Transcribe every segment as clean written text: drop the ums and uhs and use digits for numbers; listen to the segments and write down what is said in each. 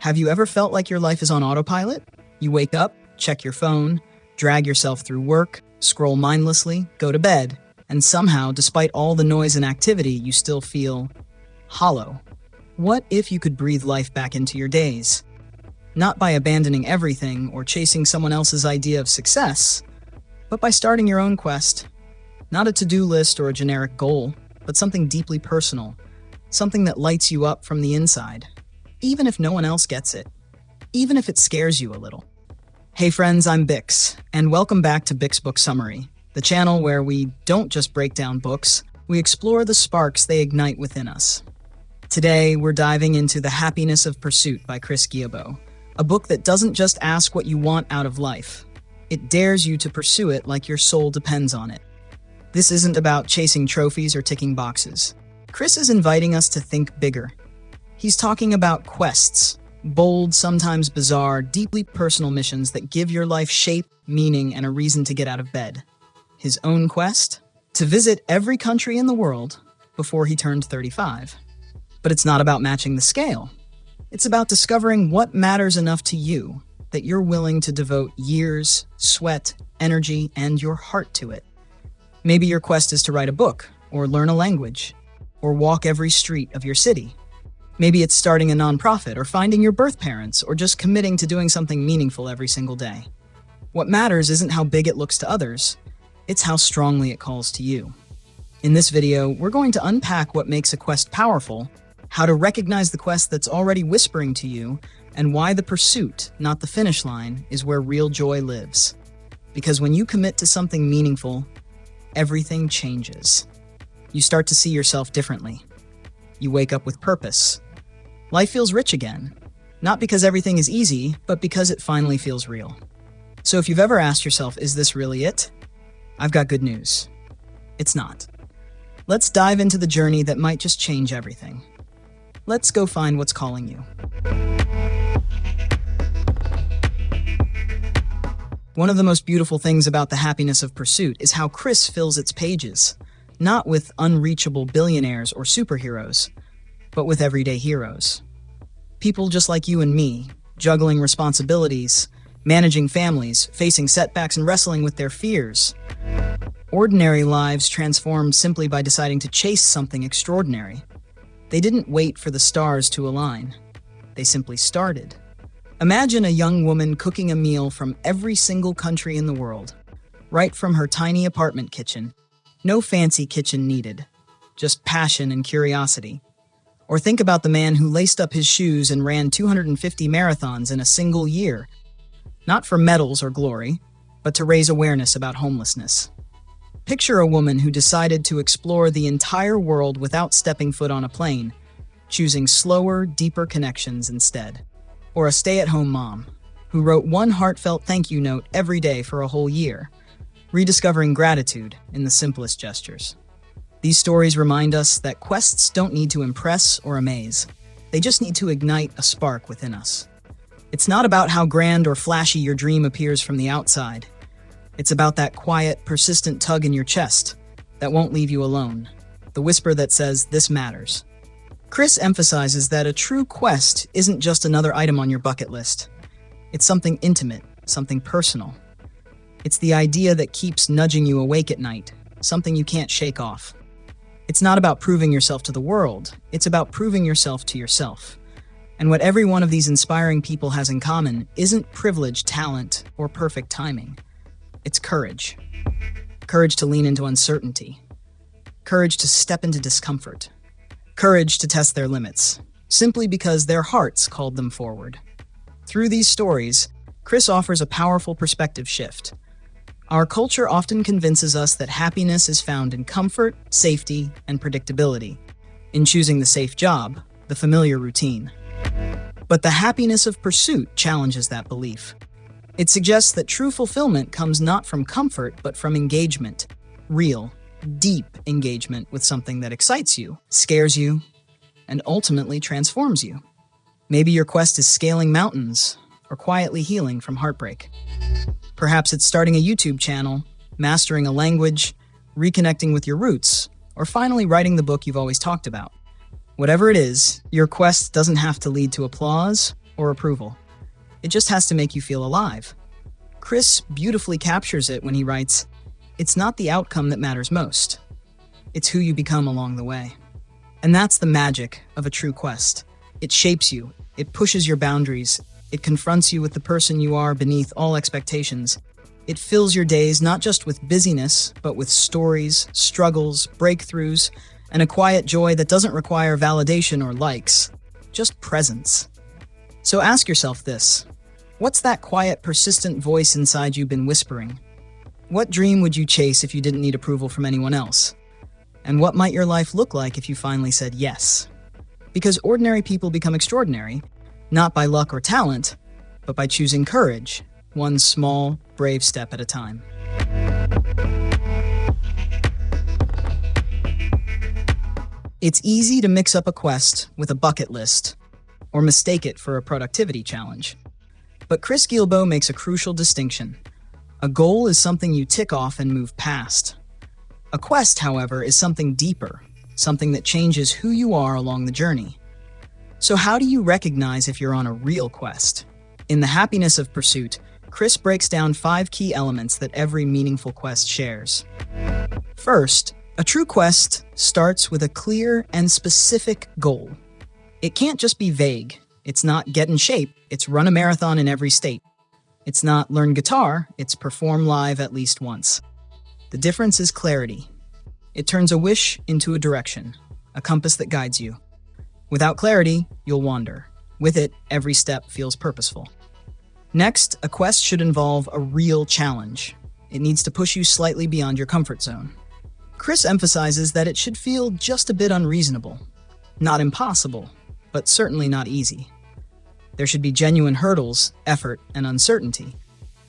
Have you ever felt like your life is on autopilot? You wake up, check your phone, drag yourself through work, scroll mindlessly, go to bed, and somehow, despite all the noise and activity, you still feel hollow. What if you could breathe life back into your days? Not by abandoning everything or chasing someone else's idea of success, but by starting your own quest. Not a to-do list or a generic goal, but something deeply personal, something that lights you up from the inside, even if no one else gets it, even if it scares you a little. Hey friends, I'm Bix, and welcome back to Bix Book Summary, the channel where we don't just break down books, we explore the sparks they ignite within us. Today, we're diving into The Happiness of Pursuit by Chris Guillebeau, a book that doesn't just ask what you want out of life. It dares you to pursue it like your soul depends on it. This isn't about chasing trophies or ticking boxes. Chris is inviting us to think bigger. He's talking about quests, bold, sometimes bizarre, deeply personal missions that give your life shape, meaning, and a reason to get out of bed. His own quest? To visit every country in the world before he turned 35. But it's not about matching the scale. It's about discovering what matters enough to you that you're willing to devote years, sweat, energy, and your heart to it. Maybe your quest is to write a book, or learn a language, or walk every street of your city. Maybe it's starting a nonprofit, or finding your birth parents, or just committing to doing something meaningful every single day. What matters isn't how big it looks to others, it's how strongly it calls to you. In this video, we're going to unpack what makes a quest powerful, how to recognize the quest that's already whispering to you, and why the pursuit, not the finish line, is where real joy lives. Because when you commit to something meaningful, everything changes. You start to see yourself differently. You wake up with purpose. Life feels rich again, not because everything is easy, but because it finally feels real. So if you've ever asked yourself, is this really it? I've got good news. It's not. Let's dive into the journey that might just change everything. Let's go find what's calling you. One of the most beautiful things about The Happiness of Pursuit is how Chris fills its pages, not with unreachable billionaires or superheroes, but with everyday heroes. People just like you and me, juggling responsibilities, managing families, facing setbacks, and wrestling with their fears. Ordinary lives transformed simply by deciding to chase something extraordinary. They didn't wait for the stars to align. They simply started. Imagine a young woman cooking a meal from every single country in the world, right from her tiny apartment kitchen. No fancy kitchen needed, just passion and curiosity. Or think about the man who laced up his shoes and ran 250 marathons in a single year, not for medals or glory, but to raise awareness about homelessness. Picture a woman who decided to explore the entire world without stepping foot on a plane, choosing slower, deeper connections instead. Or a stay-at-home mom who wrote one heartfelt thank you note every day for a whole year, rediscovering gratitude in the simplest gestures. These stories remind us that quests don't need to impress or amaze. They just need to ignite a spark within us. It's not about how grand or flashy your dream appears from the outside. It's about that quiet, persistent tug in your chest that won't leave you alone, the whisper that says, "This matters." Chris emphasizes that a true quest isn't just another item on your bucket list. It's something intimate, something personal. It's the idea that keeps nudging you awake at night, something you can't shake off. It's not about proving yourself to the world, it's about proving yourself to yourself. And what every one of these inspiring people has in common isn't privilege, talent, or perfect timing. It's courage. Courage to lean into uncertainty. Courage to step into discomfort. Courage to test their limits, simply because their hearts called them forward. Through these stories, Chris offers a powerful perspective shift. Our culture often convinces us that happiness is found in comfort, safety, and predictability, in choosing the safe job, the familiar routine. But The Happiness of Pursuit challenges that belief. It suggests that true fulfillment comes not from comfort, but from engagement, real, deep engagement with something that excites you, scares you, and ultimately transforms you. Maybe your quest is scaling mountains or quietly healing from heartbreak. Perhaps it's starting a YouTube channel, mastering a language, reconnecting with your roots, or finally writing the book you've always talked about. Whatever it is, your quest doesn't have to lead to applause or approval. It just has to make you feel alive. Chris beautifully captures it when he writes, "It's not the outcome that matters most. It's who you become along the way." And that's the magic of a true quest. It shapes you, it pushes your boundaries, it confronts you with the person you are beneath all expectations. It fills your days not just with busyness, but with stories, struggles, breakthroughs, and a quiet joy that doesn't require validation or likes, just presence. So ask yourself this: what's that quiet, persistent voice inside you been whispering? What dream would you chase if you didn't need approval from anyone else? And what might your life look like if you finally said yes? Because ordinary people become extraordinary, not by luck or talent, but by choosing courage, one small, brave step at a time. It's easy to mix up a quest with a bucket list, or mistake it for a productivity challenge. But Chris Guillebeau makes a crucial distinction. A goal is something you tick off and move past. A quest, however, is something deeper, something that changes who you are along the journey. So how do you recognize if you're on a real quest? In The Happiness of Pursuit, Chris breaks down 5 key elements that every meaningful quest shares. First, a true quest starts with a clear and specific goal. It can't just be vague. It's not get in shape, it's run a marathon in every state. It's not learn guitar, it's perform live at least once. The difference is clarity. It turns a wish into a direction, a compass that guides you. Without clarity, you'll wander. With it, every step feels purposeful. Next, a quest should involve a real challenge. It needs to push you slightly beyond your comfort zone. Chris emphasizes that it should feel just a bit unreasonable. Not impossible, but certainly not easy. There should be genuine hurdles, effort, and uncertainty.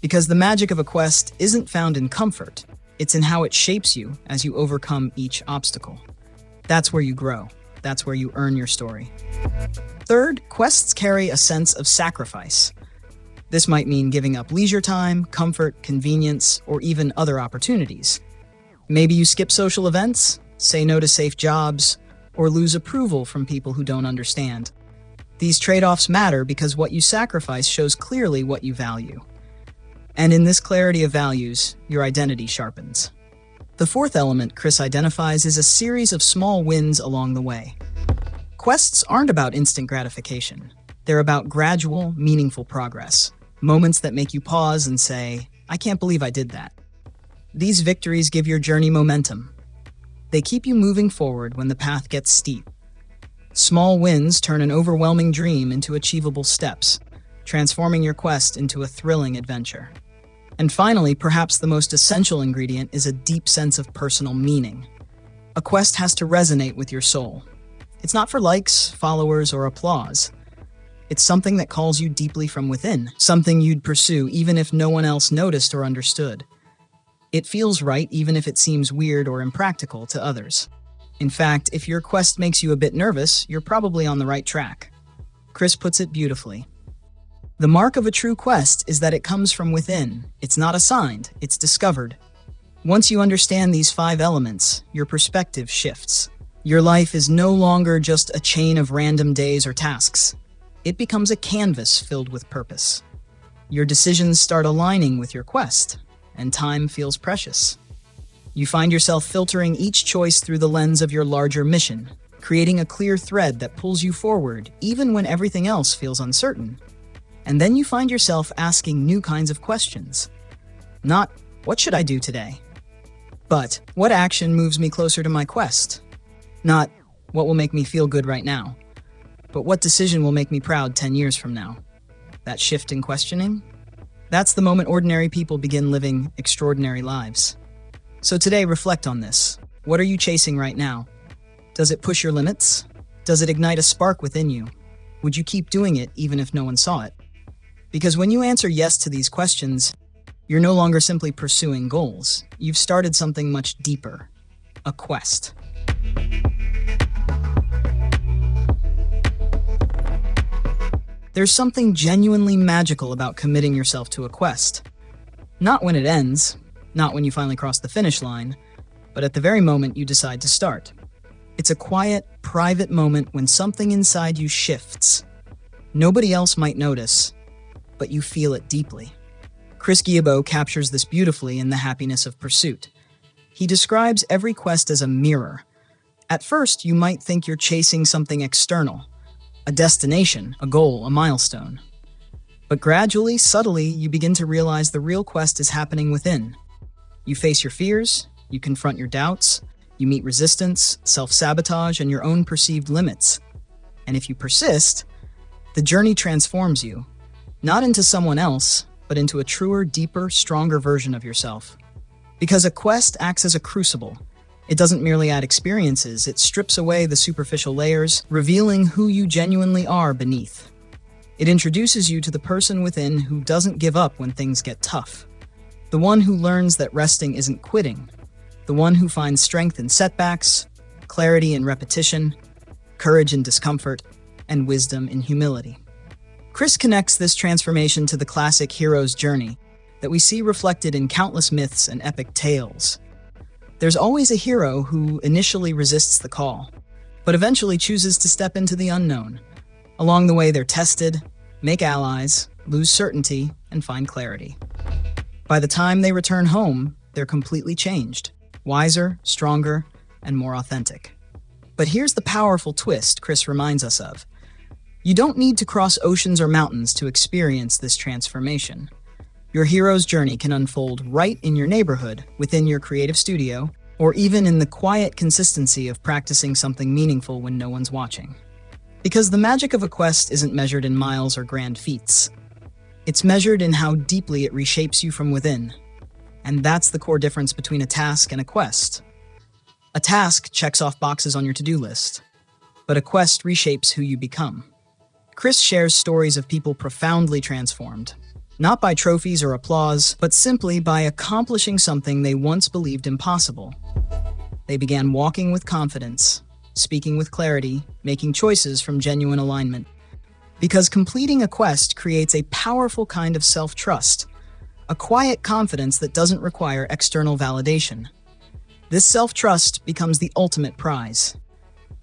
Because the magic of a quest isn't found in comfort, it's in how it shapes you as you overcome each obstacle. That's where you grow. That's where you earn your story. Third, quests carry a sense of sacrifice. This might mean giving up leisure time, comfort, convenience, or even other opportunities. Maybe you skip social events, say no to safe jobs, or lose approval from people who don't understand. These trade-offs matter because what you sacrifice shows clearly what you value. And in this clarity of values, your identity sharpens. The fourth element Chris identifies is a series of small wins along the way. Quests aren't about instant gratification. They're about gradual, meaningful progress. Moments that make you pause and say, "I can't believe I did that." These victories give your journey momentum. They keep you moving forward when the path gets steep. Small wins turn an overwhelming dream into achievable steps, transforming your quest into a thrilling adventure. And finally, perhaps the most essential ingredient is a deep sense of personal meaning. A quest has to resonate with your soul. It's not for likes, followers, or applause. It's something that calls you deeply from within, something you'd pursue even if no one else noticed or understood. It feels right even if it seems weird or impractical to others. In fact, if your quest makes you a bit nervous, you're probably on the right track. Chris puts it beautifully. The mark of a true quest is that it comes from within. It's not assigned, it's discovered. Once you understand these 5 elements, your perspective shifts. Your life is no longer just a chain of random days or tasks. It becomes a canvas filled with purpose. Your decisions start aligning with your quest, and time feels precious. You find yourself filtering each choice through the lens of your larger mission, creating a clear thread that pulls you forward even when everything else feels uncertain. And then you find yourself asking new kinds of questions. Not, "What should I do today?" But, "What action moves me closer to my quest?" Not, "What will make me feel good right now?" But, "What decision will make me proud 10 years from now?" That shift in questioning? That's the moment ordinary people begin living extraordinary lives. So today, reflect on this. What are you chasing right now? Does it push your limits? Does it ignite a spark within you? Would you keep doing it even if no one saw it? Because when you answer yes to these questions, you're no longer simply pursuing goals. You've started something much deeper, a quest. There's something genuinely magical about committing yourself to a quest. Not when it ends, not when you finally cross the finish line, but at the very moment you decide to start. It's a quiet, private moment when something inside you shifts. Nobody else might notice, but you feel it deeply. Chris Guillebeau captures this beautifully in The Happiness of Pursuit. He describes every quest as a mirror. At first, you might think you're chasing something external, a destination, a goal, a milestone. But gradually, subtly, you begin to realize the real quest is happening within. You face your fears, you confront your doubts, you meet resistance, self-sabotage, and your own perceived limits. And if you persist, the journey transforms you, not into someone else, but into a truer, deeper, stronger version of yourself. Because a quest acts as a crucible. It doesn't merely add experiences, it strips away the superficial layers, revealing who you genuinely are beneath. It introduces you to the person within who doesn't give up when things get tough. The one who learns that resting isn't quitting. The one who finds strength in setbacks, clarity in repetition, courage in discomfort, and wisdom in humility. Chris connects this transformation to the classic hero's journey that we see reflected in countless myths and epic tales. There's always a hero who initially resists the call, but eventually chooses to step into the unknown. Along the way, they're tested, make allies, lose certainty, and find clarity. By the time they return home, they're completely changed, wiser, stronger, and more authentic. But here's the powerful twist Chris reminds us of. You don't need to cross oceans or mountains to experience this transformation. Your hero's journey can unfold right in your neighborhood, within your creative studio, or even in the quiet consistency of practicing something meaningful when no one's watching. Because the magic of a quest isn't measured in miles or grand feats. It's measured in how deeply it reshapes you from within. And that's the core difference between a task and a quest. A task checks off boxes on your to-do list, but a quest reshapes who you become. Chris shares stories of people profoundly transformed, not by trophies or applause, but simply by accomplishing something they once believed impossible. They began walking with confidence, speaking with clarity, making choices from genuine alignment. Because completing a quest creates a powerful kind of self-trust, a quiet confidence that doesn't require external validation. This self-trust becomes the ultimate prize.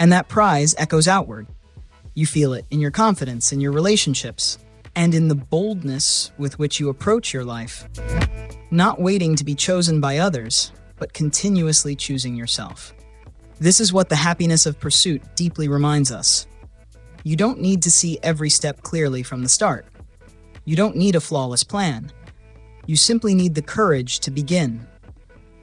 And that prize echoes outward. You feel it in your confidence, in your relationships, and in the boldness with which you approach your life. Not waiting to be chosen by others, but continuously choosing yourself. This is what The Happiness of Pursuit deeply reminds us. You don't need to see every step clearly from the start. You don't need a flawless plan. You simply need the courage to begin.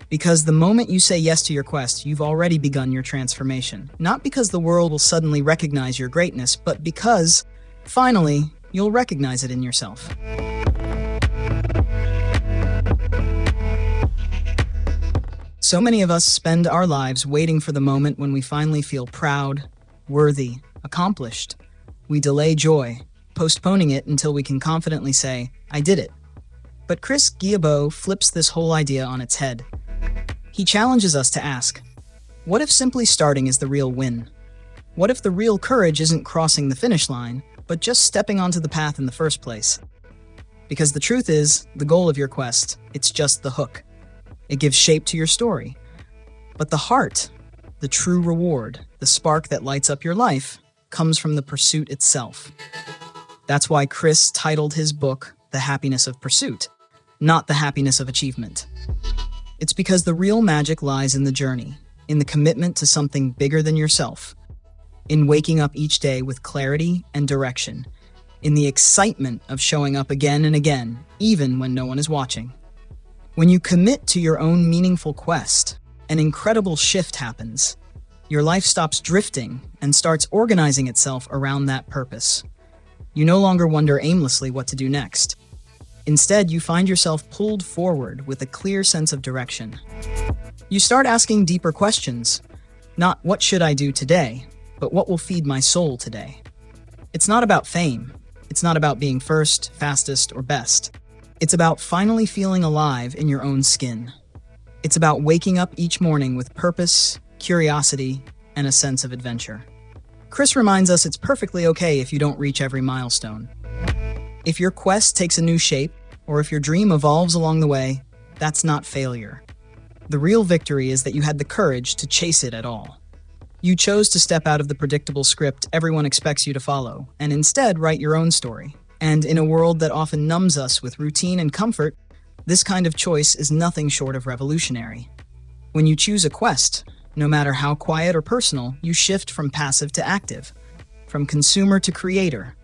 Because the moment you say yes to your quest, you've already begun your transformation. Not because the world will suddenly recognize your greatness, but because, finally, you'll recognize it in yourself. So many of us spend our lives waiting for the moment when we finally feel proud, worthy, accomplished. We delay joy, postponing it until we can confidently say, "I did it." But Chris Guillebeau flips this whole idea on its head. He challenges us to ask, what if simply starting is the real win? What if the real courage isn't crossing the finish line, but just stepping onto the path in the first place? Because the truth is, the goal of your quest, it's just the hook. It gives shape to your story. But the heart, the true reward, the spark that lights up your life, comes from the pursuit itself. That's why Chris titled his book, The Happiness of Pursuit, not the happiness of achievement. It's because the real magic lies in the journey, in the commitment to something bigger than yourself, in waking up each day with clarity and direction, in the excitement of showing up again and again, even when no one is watching. When you commit to your own meaningful quest, an incredible shift happens. Your life stops drifting and starts organizing itself around that purpose. You no longer wonder aimlessly what to do next. Instead, you find yourself pulled forward with a clear sense of direction. You start asking deeper questions, not what should I do today, but what will feed my soul today. It's not about fame. It's not about being first, fastest, or best. It's about finally feeling alive in your own skin. It's about waking up each morning with purpose, curiosity, and a sense of adventure. Chris reminds us it's perfectly okay if you don't reach every milestone. If your quest takes a new shape, or if your dream evolves along the way, that's not failure. The real victory is that you had the courage to chase it at all. You chose to step out of the predictable script everyone expects you to follow, and instead write your own story. And in a world that often numbs us with routine and comfort, this kind of choice is nothing short of revolutionary. When you choose a quest, no matter how quiet or personal, you shift from passive to active, from consumer to creator,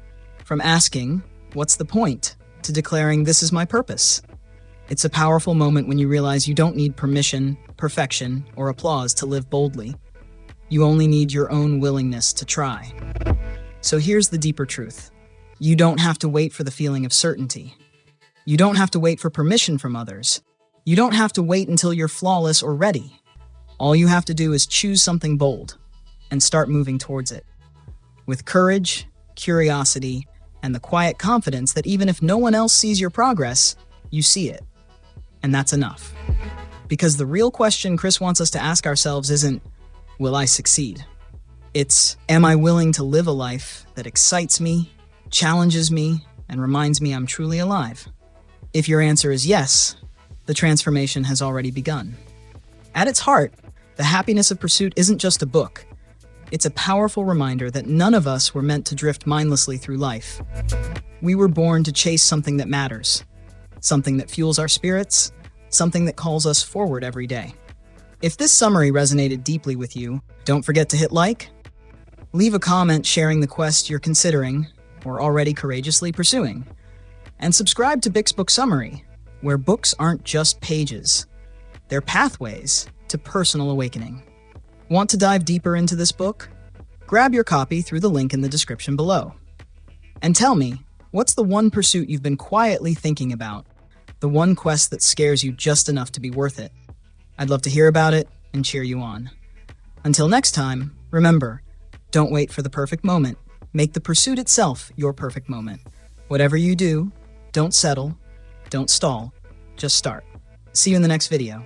from asking, "What's the point?" to declaring, "This is my purpose." It's a powerful moment when you realize you don't need permission, perfection, or applause to live boldly. You only need your own willingness to try. So here's the deeper truth. You don't have to wait for the feeling of certainty. You don't have to wait for permission from others. You don't have to wait until you're flawless or ready. All you have to do is choose something bold and start moving towards it. With courage, curiosity, and the quiet confidence that even if no one else sees your progress, you see it. And that's enough. Because the real question Chris wants us to ask ourselves isn't, will I succeed? It's, am I willing to live a life that excites me, challenges me, and reminds me I'm truly alive? If your answer is yes, the transformation has already begun. At its heart, The Happiness of Pursuit isn't just a book. It's a powerful reminder that none of us were meant to drift mindlessly through life. We were born to chase something that matters, something that fuels our spirits, something that calls us forward every day. If this summary resonated deeply with you, don't forget to hit like, leave a comment sharing the quest you're considering or already courageously pursuing, and subscribe to Bix Book Summary, where books aren't just pages, they're pathways to personal awakening. Want to dive deeper into this book? Grab your copy through the link in the description below. And tell me, what's the one pursuit you've been quietly thinking about? The one quest that scares you just enough to be worth it? I'd love to hear about it and cheer you on. Until next time, remember, don't wait for the perfect moment. Make the pursuit itself your perfect moment. Whatever you do, don't settle, don't stall, just start. See you in the next video.